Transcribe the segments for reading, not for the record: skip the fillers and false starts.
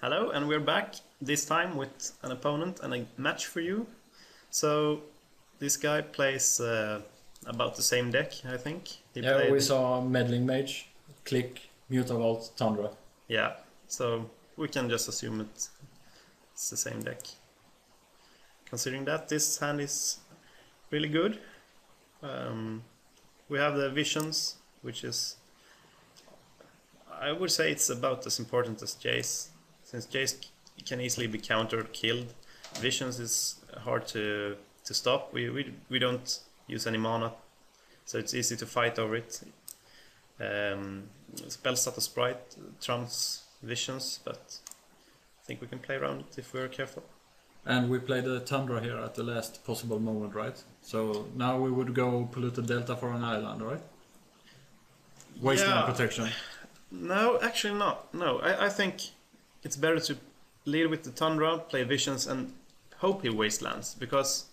Hello, and we're back, this time with an opponent and a match for you. So, this guy plays about the same deck, I think. We saw Meddling Mage, Click, Mutavault, Tundra. Yeah, so we can just assume it's the same deck. Considering that, this hand is really good. We have the Visions, which is... I would say it's about as important as Jace. Since Jace can easily be countered, killed, Visions is hard to stop. We don't use any mana, so it's easy to fight over it. Spell status Sprite trumps Visions, but I think we can play around it if we're careful. And we played the Tundra here at the last possible moment, right? So now we would go Polluted Delta for an island, right? Wasteland protection. No, actually not. No, I think it's better to lead with the Tundra, play Visions, and hope he Wastelands, because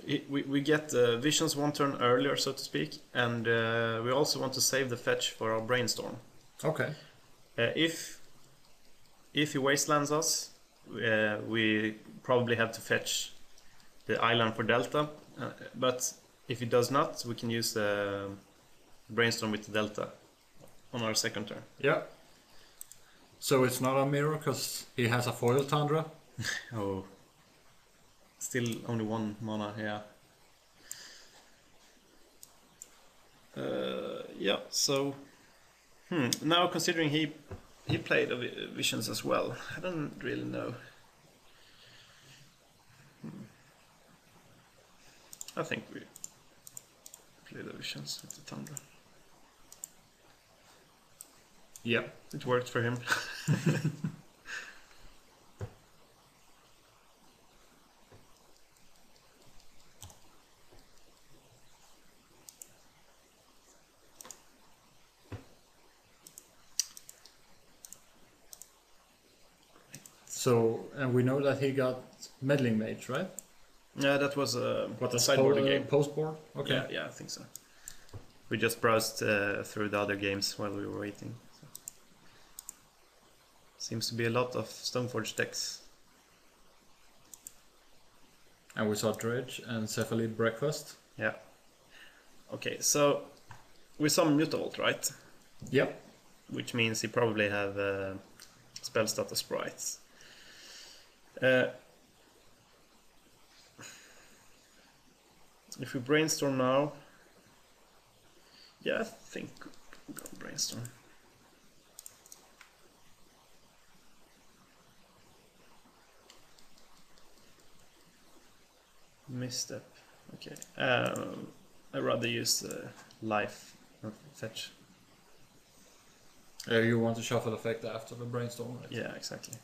we get Visions one turn earlier, so to speak, and we also want to save the fetch for our Brainstorm. Okay. If he Wastelands us, we probably have to fetch the island for Delta, but if he does not, we can use the Brainstorm with the Delta on our second turn. Yeah. So it's not a mirror because he has a foil Tundra. Oh. Still only one mana, yeah. Yeah, so... Now considering he played Visions as well, I don't really know. I think we play the Visions with the Tundra. Yeah. It worked for him. So, and we know that he got Meddling Mage, right? Yeah, that was What, a sideboard game. Postboard? Okay. Yeah, I think so. We just browsed through the other games while we were waiting. So. Seems to be a lot of Stoneforge decks. And we saw Dredge and Cephalid Breakfast. Yeah. Okay, so we saw Mutavault, right? Yep. Which means he probably have spell status sprites. If we Brainstorm now, yeah, I think we're gonna Brainstorm. Misstep. Okay. I'd rather use life or fetch. You want to shuffle effect after the Brainstorm, right? Yeah, exactly.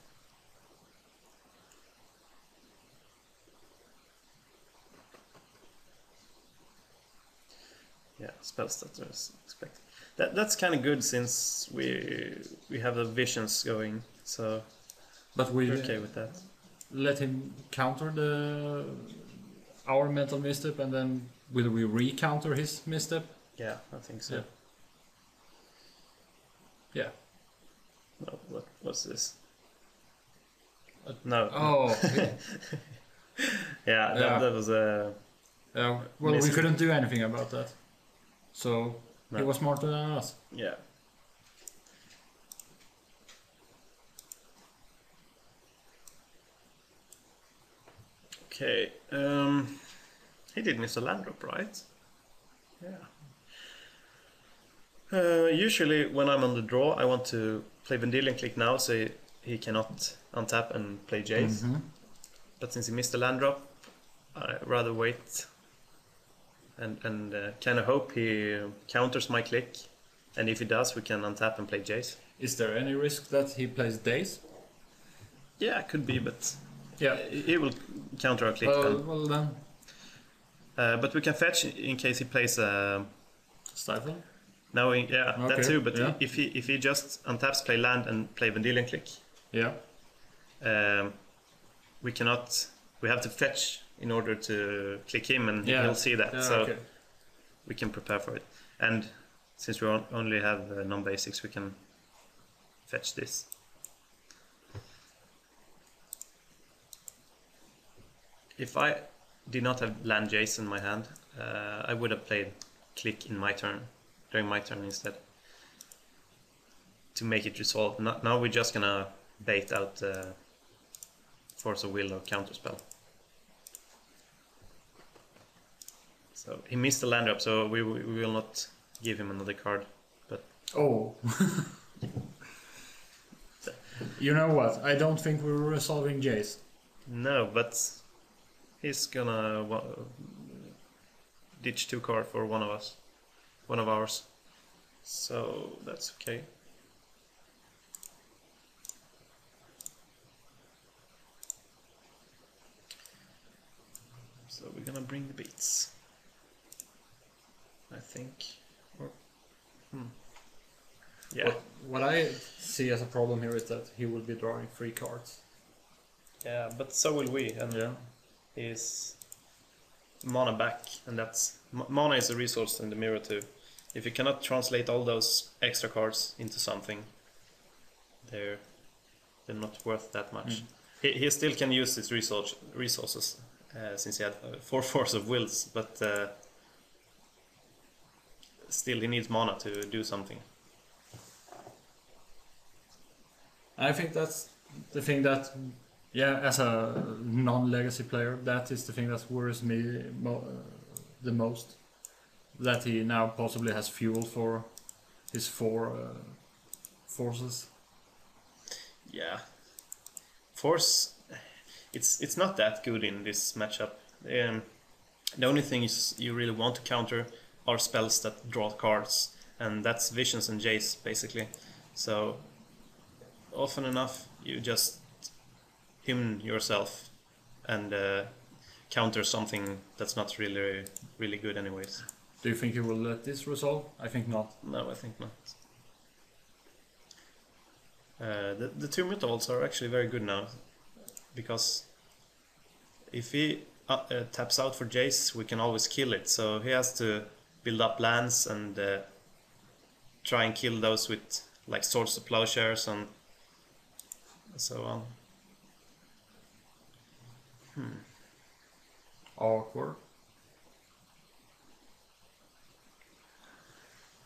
Yeah, spell status expected. That's kind of good since we have the Visions going, so but we're okay with that. Let him counter our mental misstep, and then will we re-counter his misstep? Yeah, I think so. Yeah. No, what's this? No. Oh. Yeah, that was a... well, we couldn't do anything about that. So, he was smarter than us. Yeah. Okay, he did miss a land drop, right? Yeah. Usually when I'm on the draw, I want to play Vendilion Click now, so he cannot untap and play Jace. But since he missed a land drop, I'd rather wait and kind of hope he counters my click. And if he does, we can untap and play Jace. Is there any risk that he plays Daze? Yeah, could be, but yeah, he will counter our click then. Well then. But we can fetch in case he plays Stifle? No, yeah, okay, that too. But yeah, if he just untaps, play land, and play Vendilion Click, yeah, we cannot. We have to fetch in order to click him, and he'll see that. Yeah, so okay, we can prepare for it. And since we only have non-basics, we can fetch this. If I did not have land Jace in my hand, I would have played click in my turn, during my turn instead, to make it resolve. Now we're just gonna bait out Force of Will or Counterspell. So he missed the land drop, so we will not give him another card. But oh, you know what? I don't think we're resolving Jace. no, but he's gonna ditch 2 cards for one of ours. So that's okay. So we're gonna bring the beats, I think. Or, yeah. What I see as a problem here is that he will be drawing 3 cards. Yeah, but so will we. And Yeah. he's mana back, and that's mana is a resource in the mirror too. If you cannot translate all those extra cards into something, they're not worth that much. He still can use his resources since he had 4 Force of Wills, but still he needs mana to do something. I think that's the thing that, yeah, as a non-legacy player, that is the thing that worries me the most. That he now possibly has fuel for his 4 forces. Yeah, Force, it's not that good in this matchup. The only thing is you really want to counter are spells that draw cards, and that's Visions and Jace basically. So often enough you just hymn yourself and counter something that's not really good anyways. Do you think he will let this resolve? I think not. No, I think not. The 2 Mutavaults are actually very good now, because if he taps out for Jace, we can always kill it. So he has to build up lands and try and kill those with like Swords of Plowshares and so on. Awkward.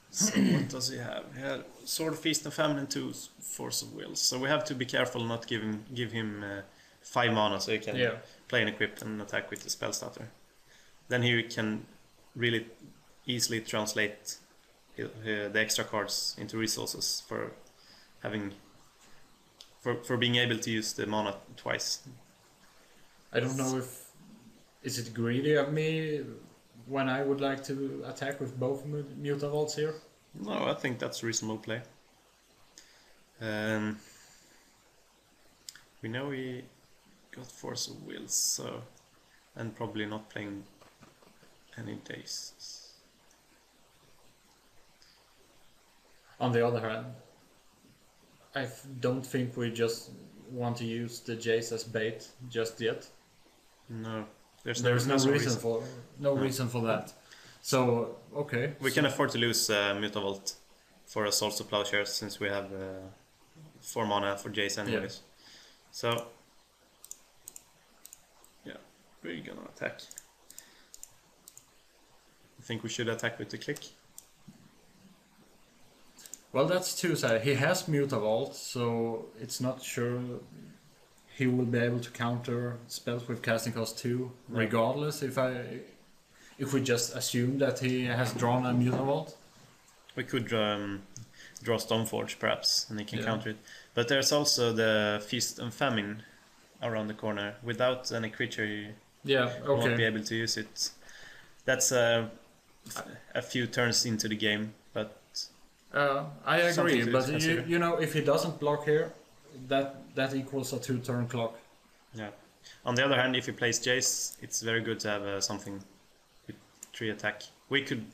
So what does he have? He had Sword, Feast and Famine and 2 Force of Will. So we have to be careful not give him 5 mana so he can play and equip and attack with the spell starter. Then he can really easily translate the extra cards into resources for being able to use the mana twice. I don't know if is it greedy of me when I would like to attack with both Mutavaults here. No, I think that's a reasonable play. We know he got Force of Wills, so, and probably not playing any days. On the other hand, I don't think we just want to use the Jace as bait just yet. No, There's no reason for that. So okay, we can afford to lose Mutavault for a Swords of Plowshares since we have 4 mana for Jace anyways. So yeah, we're gonna attack. I think we should attack with the click. Well, that's too sad. He has Mutavault, so it's not sure he will be able to counter spells with casting cost 2, regardless. If we just assume that he has drawn a Mutavault, we could draw Stoneforge perhaps, and he can counter it. But there's also the Feast and Famine around the corner. Without any creature, you won't be able to use it. That's a few turns into the game, but I agree. But you know, if he doesn't block here, that equals a 2-turn clock. Yeah. On the other hand, if he plays Jace, it's very good to have something with 3 attack. We could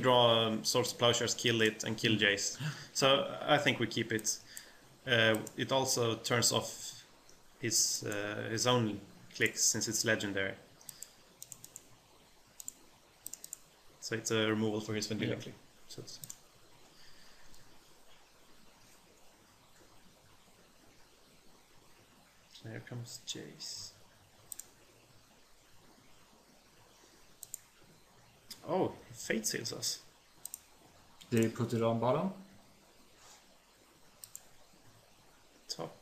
draw Swords of Plowshares, kill it, and kill Jace. So I think we keep it. It also turns off his own clicks since it's legendary. So it's a removal for his Vendilion click. So Here comes Jace. Oh, he fate seals us. Did he put it on bottom? Top.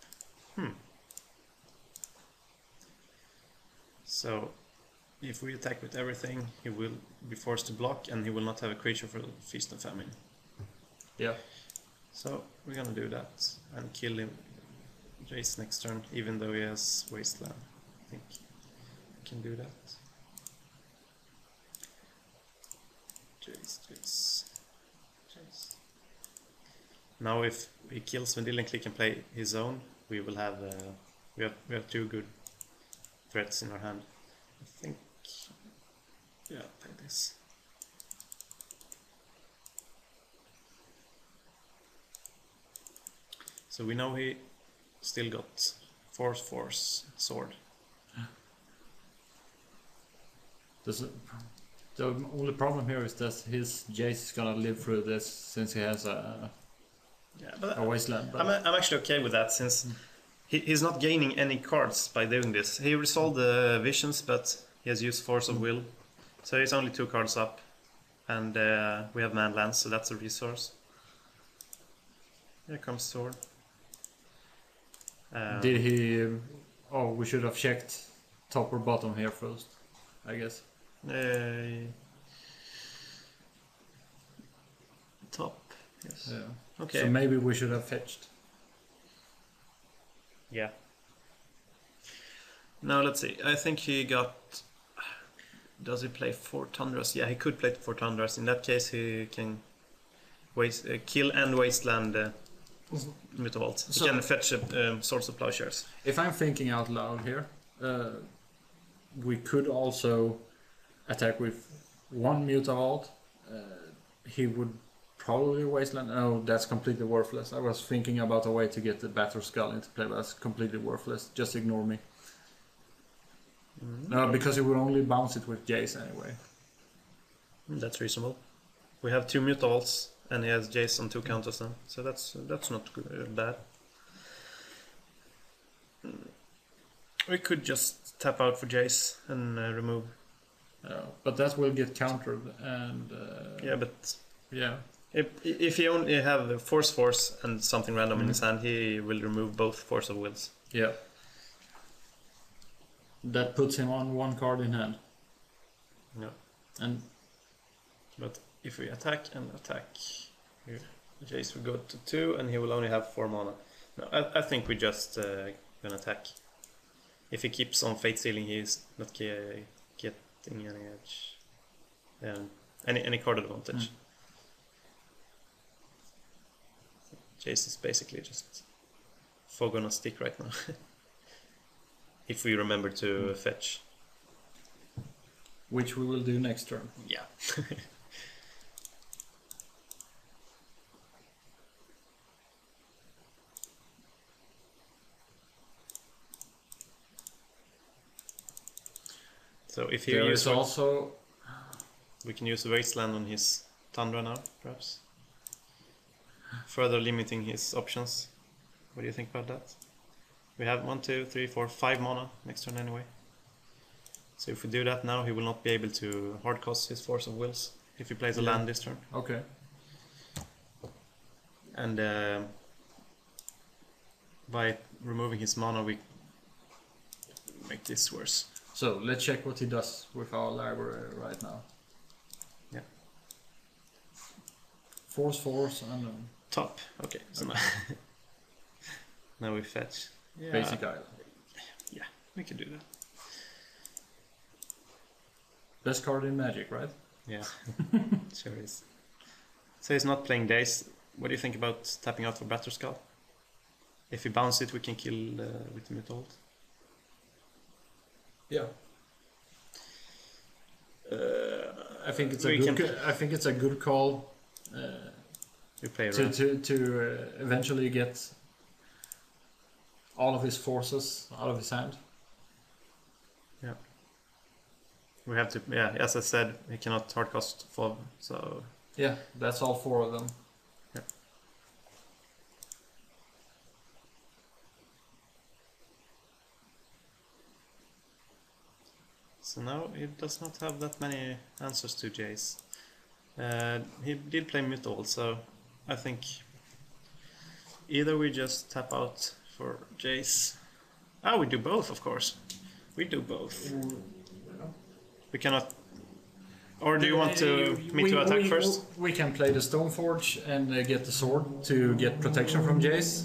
So, if we attack with everything, he will be forced to block, and he will not have a creature for Feast and Famine. Yeah. So, we're gonna do that, and kill him, Jace next turn, even though he has Wasteland. I think we can do that. Jace. Now if he kills Vendilion Click and play his own, we will have we have 2 good threats in our hand. I think, yeah, play this. So we know he still got Force, Sword. The only problem here is that his Jace is gonna live through this since he has a Wasteland. But I'm actually okay with that, since he's not gaining any cards by doing this. He resolved the Visions, but he has used Force of Will. So he's only 2 cards up. And we have Man Lands, so that's a resource. Here comes Sword. did he... Oh, we should have checked top or bottom here first, I guess. Top, yes. Yeah. Okay. So maybe we should have fetched. Yeah. Now let's see. I think he got... Does he play 4 Tundras? Yeah, he could play 4 Tundras. In that case, he can kill and Wasteland Mutavault. He can fetch Swords of Plowshares. If I'm thinking out loud here, we could also attack with 1 Mutavault. He would probably Wasteland. Oh, that's completely worthless. I was thinking about a way to get the Batter Skull into play, but that's completely worthless. Just ignore me. No, because he would only bounce it with Jace anyway. That's reasonable. We have 2 Mutavaults, and he has Jace on 2 counters then, so that's not good, bad. We could just tap out for Jace and remove. But that will get countered, and yeah, but yeah. If he only have Force and something random in his hand, he will remove both Force of Wills. Yeah. That puts him on 1 card in hand. Yeah. And but if we attack, Jace will go to 2, and he will only have 4 mana. No, I think we just gonna attack. If he keeps on Fate Sealing, he's not getting any edge, any card advantage. Jace is basically just fog on a stick right now. If we remember to fetch. Which we will do next turn. Yeah. So if he there is also... We can use Wasteland on his Tundra now, perhaps. Further limiting his options. What do you think about that? We have 1, 2, 3, 4, 5 mana next turn anyway. So if we do that now, he will not be able to hard cost his Force of Wills if he plays a land this turn. Okay. And by removing his mana, we make this worse. So let's check what he does with our library right now. Yeah. Force, and top. Okay. So now we fetch. Yeah. Basic island. Yeah, we can do that. Best card in Magic, right? Yeah, sure is. So he's not playing Days. What do you think about tapping out for Batter Skull? If we bounce it, we can kill with the Mutavault. Yeah. I think it's a good. I think it's a good call. We play to eventually get all of his forces out of his hand. Yeah. We have to. Yeah, as I said, he cannot hard cost FOB. So. Yeah, that's all 4 of them. Yeah. So now he does not have that many answers to Jace. He did play Mythol, so I think either we just tap out for Jace. We do both, of course. We do both. We cannot... Or do you want me to attack first? We can play the Stoneforge and get the sword to get protection from Jace.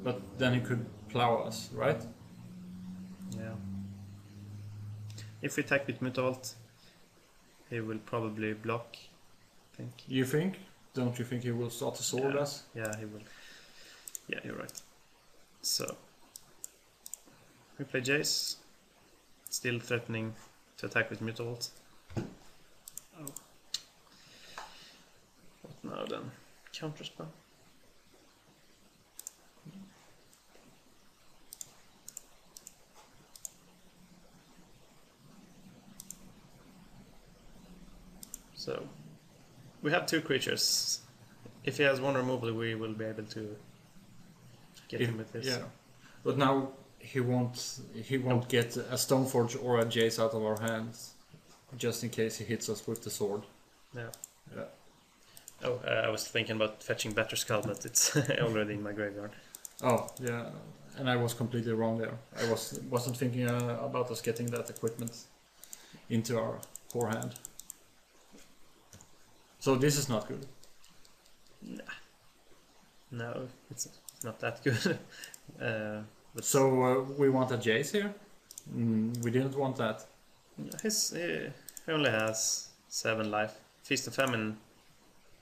But then he could plow us, right? Yeah. If we attack with Mutalt, he will probably block, I think. You think? Don't you think he will start to sword us? Yeah, he will. Yeah, you're right. So, we play Jace, still threatening to attack with Mutalt. Oh. What now then? Counterspell. So, we have 2 creatures. If he has 1 removal, we will be able to get him with this. Yeah, but now he won't get a Stoneforge or a Jace out of our hands, just in case he hits us with the sword. Yeah. Yeah. Oh, I was thinking about fetching Batterskull, but it's already in my graveyard. Oh, yeah, and I was completely wrong there. I wasn't thinking about us getting that equipment into our forehand. So this is not good. Nah. No, it's not that good. But so we want a Jace here? We didn't want that. He only has 7 life. Feast and Famine,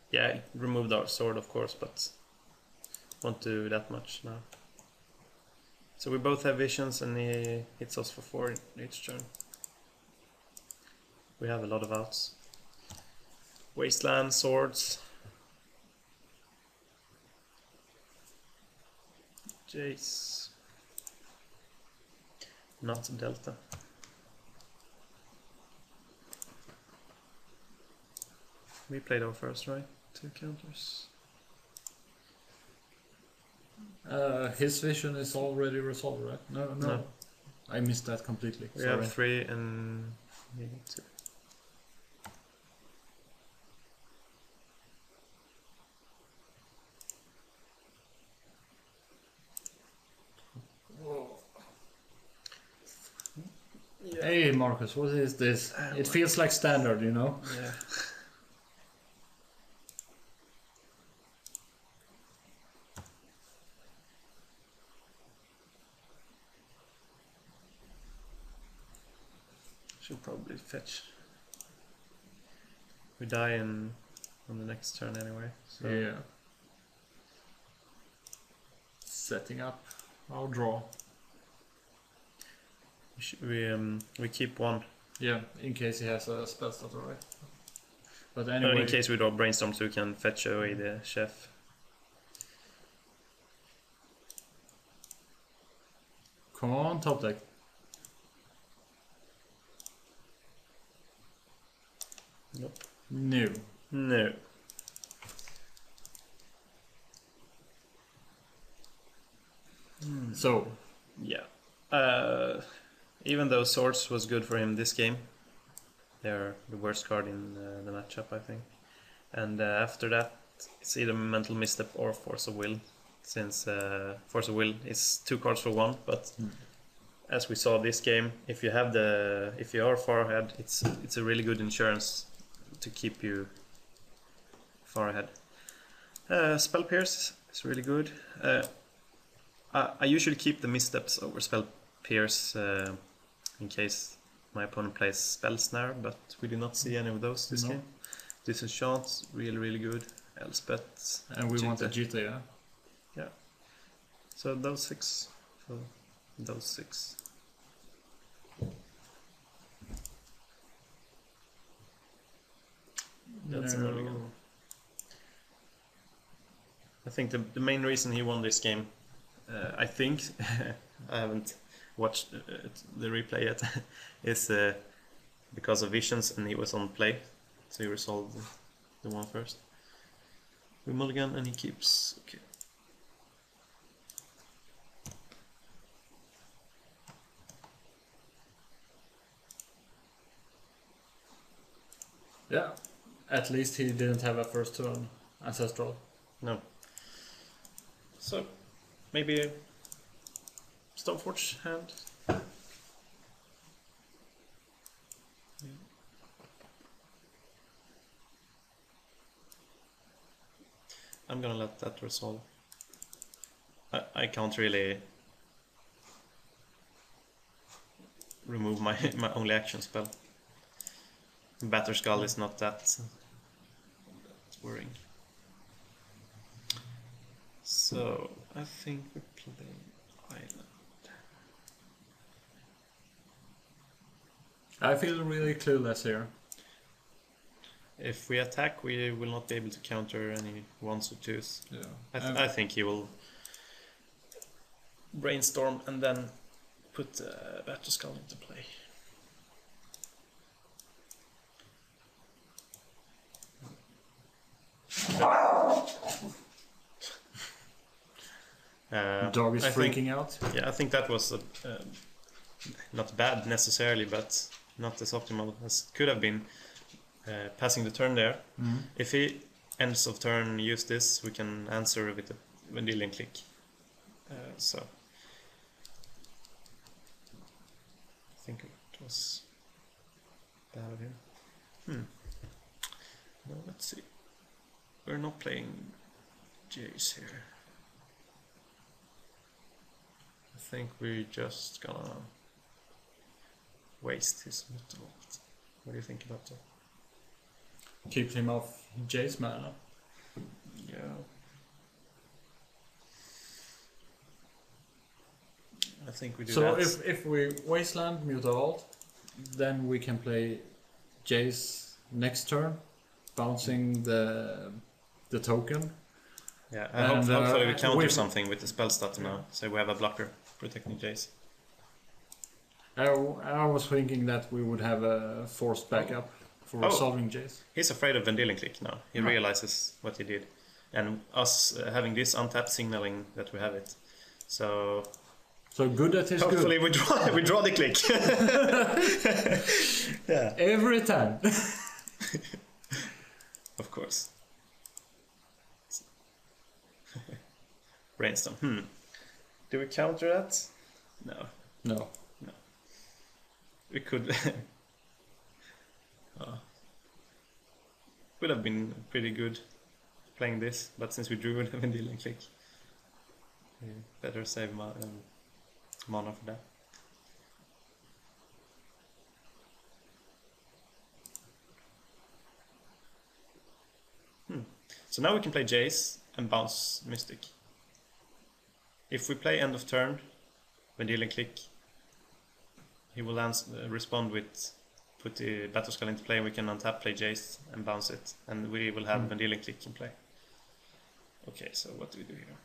yeah, removed our sword, of course, but won't do that much now. So we both have visions, and he hits us for 4 each turn. We have a lot of outs. Wasteland, swords. Jace. Not Delta. We played our first, right? 2 counters. His vision is already resolved, right? No. I missed that completely. We have 3 and we need 2. Yeah. Hey Marcus, what is this? It feels like standard, you know? Yeah. Should probably fetch. We die on the next turn anyway. So. Yeah. Setting up our draw. We keep 1. Yeah, in case he has a spell starter, right? But anyway. In case we draw Brainstorm, so we can fetch away the chef. Come on, top deck. Nope. No. No. So. Yeah. Even though Swords was good for him this game, they're the worst card in the matchup, I think. And after that, it's either Mental Misstep or Force of Will, since Force of Will is 2 cards for 1. But as we saw this game, if you are far ahead, it's a really good insurance to keep you far ahead. Spell Pierce is really good. I usually keep the Missteps over Spell Pierce in case my opponent plays Spell Snare, but we did not see any of those this game. Disenchant, really good. Elspeth. And we want a Jita, yeah? Yeah. So those 6. So those 6. That's another one. I think the main reason he won this game, I think, I haven't watched the replay yet, is because of visions and he was on play, so he resolved the one first. We mulligan and he keeps. Okay. Yeah, at least he didn't have a first turn ancestral. No. So, maybe a Stoneforge hand. I'm gonna let that resolve. I can't really remove my only action spell. Batter Skull is not that worrying. So I think we play Island. I feel really clueless here. If we attack, we will not be able to counter any ones or twos. Yeah. I think he will brainstorm and then put Batter Skull into play. Dog is freaking out. Yeah, I think that was not bad necessarily, but not as optimal as it could have been. Passing the turn there. If he ends of turn use this, we can answer with a Vendilion Click. So I think it was bad of him. No, let's see. We're not playing Jace here. I think we're just gonna waste his Mutavault. What do you think about that? Keeps him off Jace mana. Yeah. I think we do that. So if we Wasteland Mutavault, then we can play Jace next turn, bouncing the token. Yeah, hopefully we counter something with the spell starter now, so we have a blocker protecting Jace. I was thinking that we would have a forced backup for solving Jace. He's afraid of Vendilion Click now. He realizes what he did. And us having this untapped signaling that we have it. So good that is hopefully good. we draw the click. Yeah. Every time. Of course. Brainstorm. Do we counter that? No. No. We could. Would have been pretty good playing this, but since we drew with a Vendilion Click, we better save mana for that. So now we can play Jace and bounce Mystic. If we play end of turn, Vendilion Click, he will respond with put the Battle Skull into play. We can untap, play Jace and bounce it, and we will have Vendilion Click in play. Okay, so what do we do here?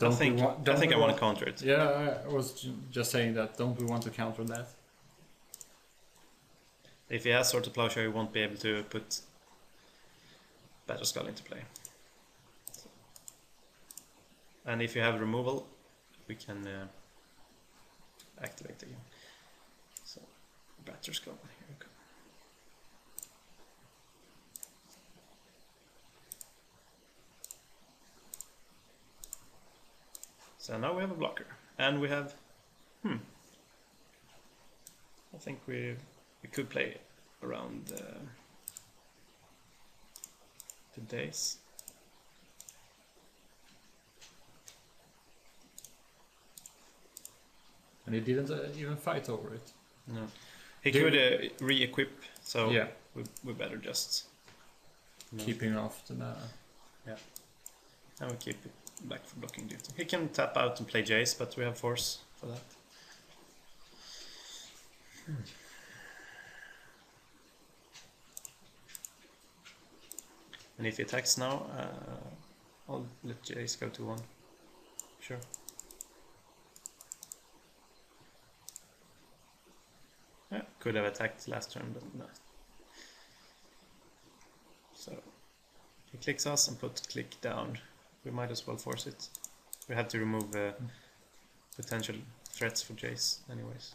I think I want to counter it. Yeah, I was just saying that. Don't we want to counter that? If he has Sword to Plowshare, he won't be able to put Battle Skull into play. And if you have removal, we can activate again. So, Battle Skull, here we go. So now we have a blocker, and we have, I think we could play around the days. And he didn't even fight over it. No, he could re-equip. So yeah, we better just keep him off the mana. Yeah, and we keep it back for blocking duty. He can tap out and play Jace, but we have force for that. And if he attacks now, I'll let Jace go to 1. Sure. Yeah, could have attacked last turn, but no. So he clicks us and puts click down. We might as well force it. We have to remove potential threats for Jace anyways.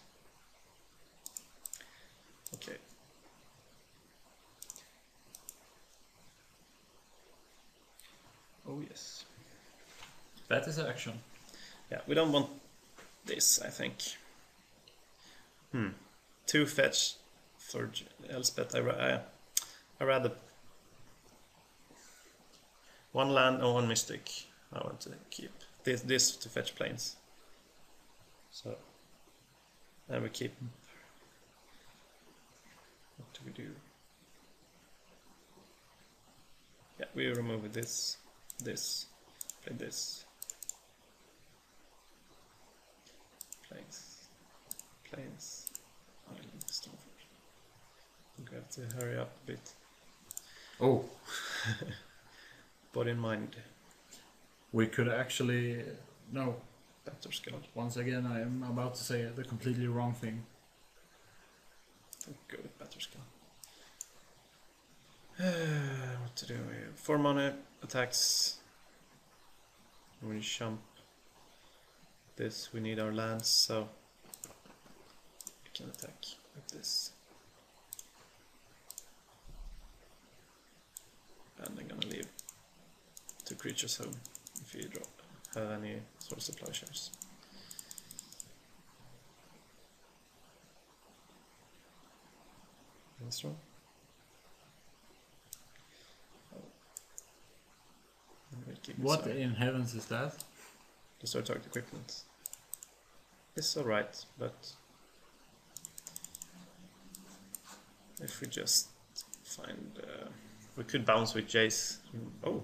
Okay. Oh yes. That is action. Yeah, we don't want this, I think. 2 fetch for Elspeth. I rather 1 land and 1 mystic. I want to keep this to fetch planes. So, and we keep. What do we do? Yeah, we remove this, play this. Planes. We have to hurry up a bit. Oh. Body and mind. We could actually... No. Better skull. Once again, I am about to say the completely wrong thing. Go with better skull. What to do here? 4 mana attacks. When we jump this, we need our lands, so we can attack with this. And I'm gonna leave 2 creatures home if you have any sort of supply shares. That's wrong. What in heavens is that? Destroy target equipment. It's alright, but if we just find... we could bounce with Jace. Oh!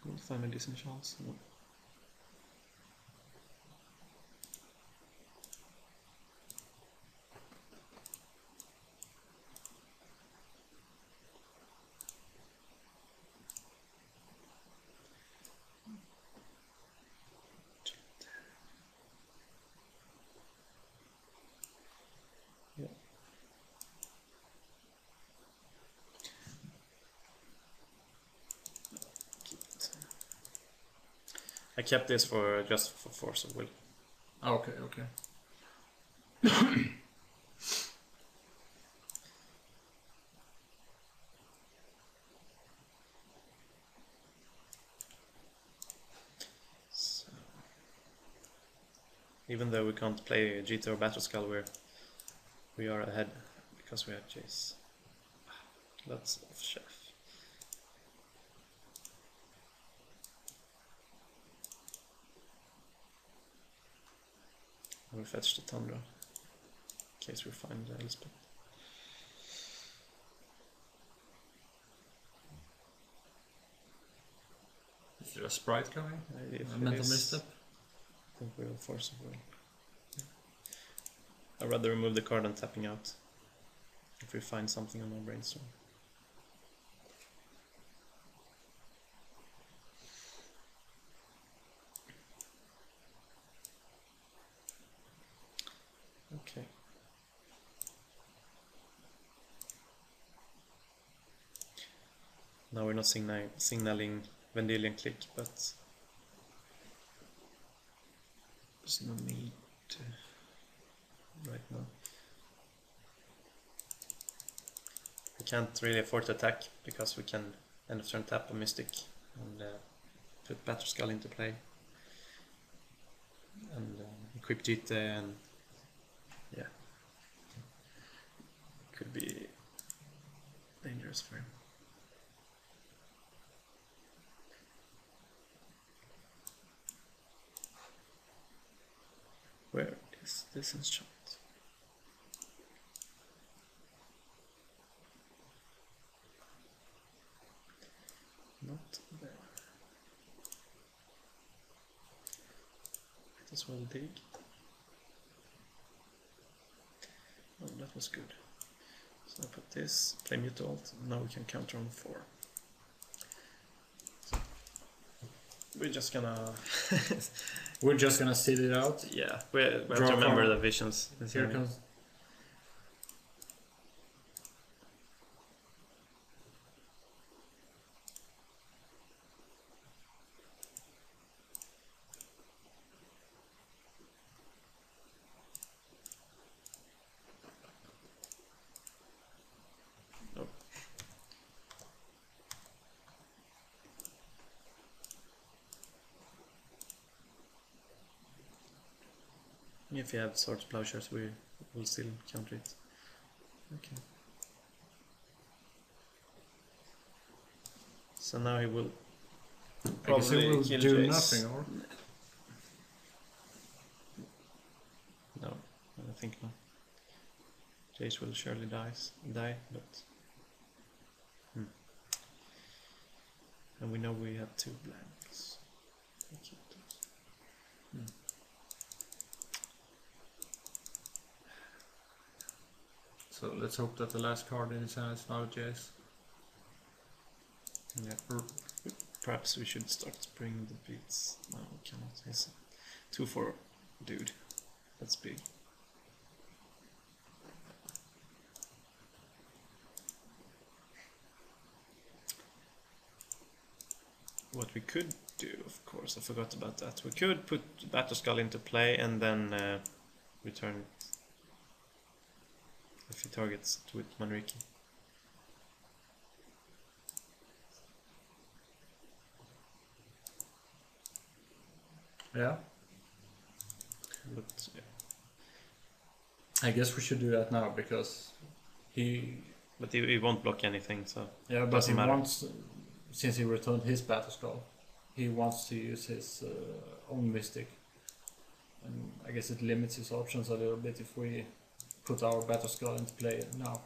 We'll find a decent chance. No. I kept this for just for force of will. Okay, okay. So, even though we can't play GT or Battle Skull, we are ahead because we have Jace. Lots of chef. We'll fetch the Tundra in case we find Elspeth. Is there a sprite coming? If a mental misstep? I think we'll force a will. Yeah. I'd rather remove the card than tapping out if we find something on our brainstorm. Okay. Now we're not signaling Vendilion click, but there's no need to right now. We can't really afford to attack because we can end of turn tap a Mystic and put Battle Skull into play and equip GT and yeah, could be dangerous for him. Where is this enchant? Not there. Might as well dig. Oh, that was good. So I put this, play Mute Alt, now we can counter on 4. So we're just gonna... We're just gonna sit it out. Yeah, we have to remember the visions. Here comes... If you have Swords Plowshares, we will still counter it. Okay. So now he will probably will kill do Jace. nothing, or? No, I don't think not. Jace will surely die, but... And we know we have 2 blanks. So let's hope that the last card in his hand is not a Jace. Yeah. Perhaps we should start bringing the beats. No, we cannot. He's 2-4 dude. That's big. What we could do, of course, I forgot about that. We could put Battle Skull into play and then return it if he targets it with Manriki. Yeah. But yeah. I guess we should do that now because he. But he won't block anything, so Yeah, but doesn't he matter. wants, since he returned his Battle Skull, he wants to use his own Mystic. And I guess it limits his options a little bit if we put our Battle Skull into play now.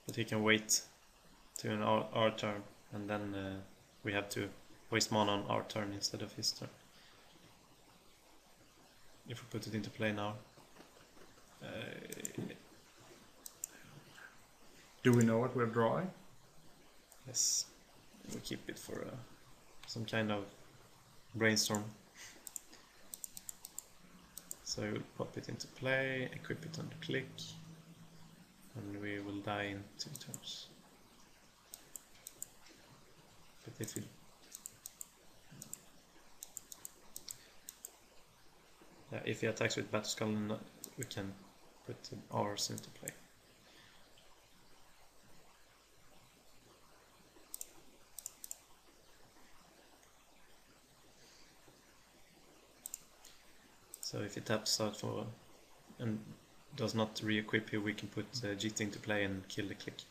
But he can wait to our turn, and then we have to waste mana on our turn instead of his turn. If we put it into play now. Do we know what we're drawing? Yes, we keep it for some kind of brainstorm. So we'll pop it into play, equip it on the click, and we will die in 2 turns. But if we if he attacks with Battle Skull, we can put ours into play. So if he taps out for and does not re-equip here, we can put GT into play and kill the click.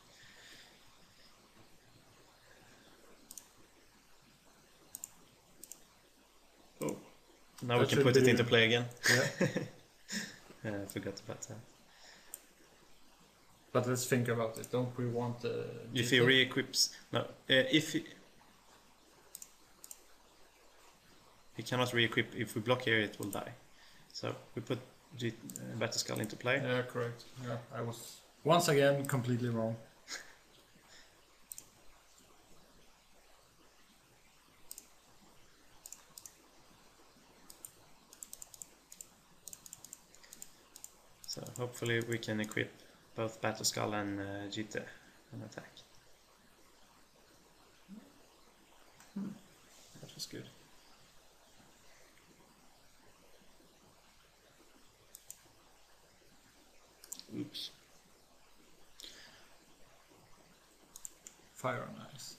Oh, now That we can put it be- into play again. Yeah. I forgot about that. But let's think about it. Don't we want the If he re-equips, no, if he cannot re-equip, if we block here it will die. So we put Battle Skull into play. Yeah, correct. Yeah, I was once again completely wrong. So hopefully we can equip both Battle Skull and GT and attack. That was good. Oops. Fire on ice.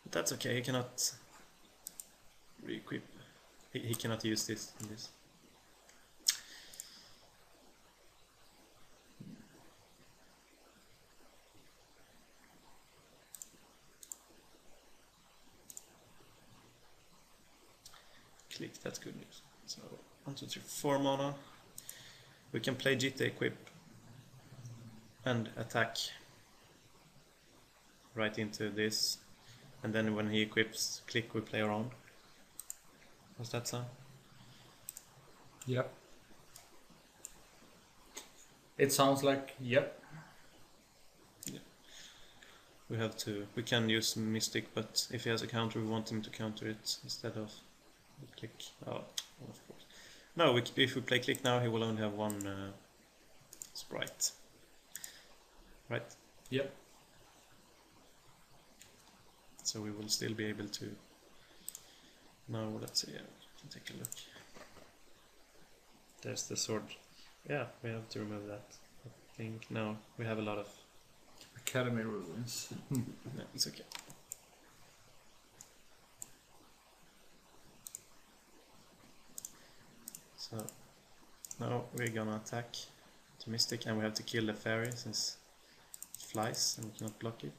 But that's okay, he cannot re-equip. He cannot use this in this. Click, that's good news. So 1, 2, 3, 4 mana. We can play GT equip and attack right into this, and then when he equips, click, we play around. How's that sound? Yep. It sounds like yep. We have to. We can use Mystic, but if he has a counter, we want him to counter it instead of click. Oh, of course. No, if we play click now, he will only have 1 sprite. Right? Yep. So we will still be able to. Now let's see. Yeah, we can take a look. There's the sword. Yeah, we have to remove that. I think no, we have a lot of. Academy ruins. No, it's okay. So now we're gonna attack the Mystic, and we have to kill the fairy since it flies and we cannot block it.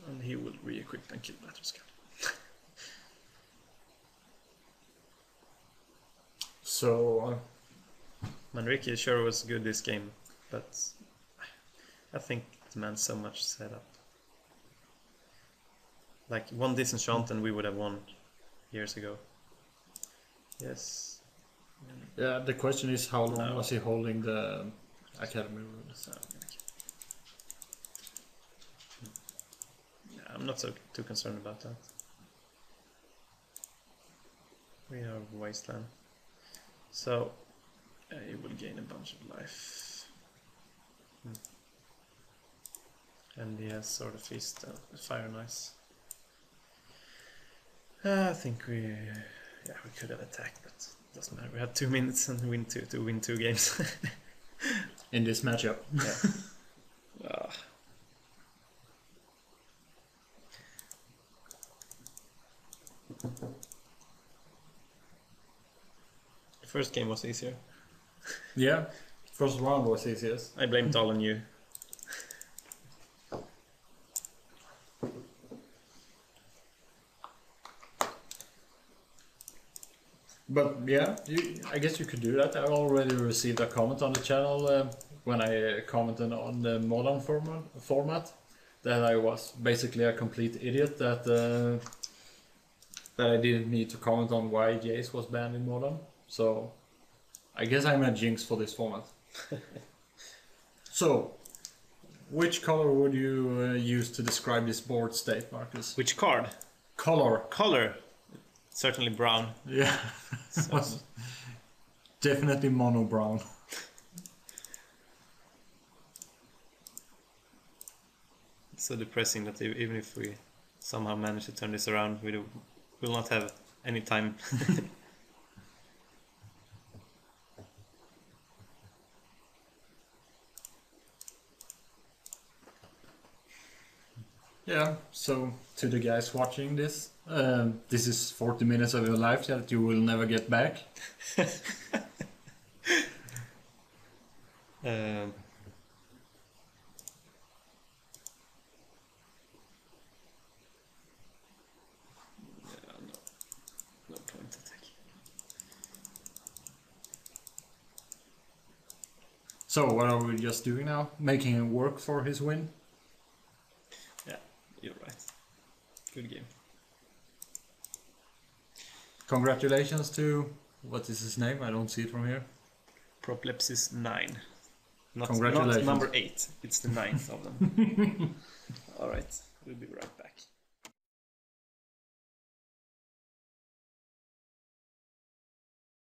And he will re-equip and kill Battlescan. So Manrique sure was good this game, but I think the man's so much setup. Like one disenchant and we would have won years ago. Yes. yeah, the question is how long No. was he holding the academy rules? Yeah, I'm not so too concerned about that. We are Wasteland. So he will gain a bunch of life. And he has Sword of Feast and Fire and Ice. I think we could have attacked, but it doesn't matter. We had 2 minutes and win to win 2 games. In this matchup. Yeah. The first game was easier. Yeah, first round was easiest. I blame it all on you. But yeah, I guess you could do that. I already received a comment on the channel when I commented on the modern format that I was basically a complete idiot, that I didn't need to comment on why Jace was banned in modern. So I guess I'm a jinx for this format. So, which color would you use to describe this board state, Marcus? Which card? Color. Color. Certainly brown. Yeah. So, Definitely mono brown. it's so depressing that even if we somehow manage to turn this around, we will not have any time. Yeah, so to the guys watching this, this is 40 minutes of your life that you will never get back. No point attacking. So what are we just doing now? Making him work for his win? Yeah, you're right. Good game. Congratulations to, what is his name? I don't see it from here. Proplepsis 9. Not Congratulations. number 8. It's the 9th of them. Alright, we'll be right back.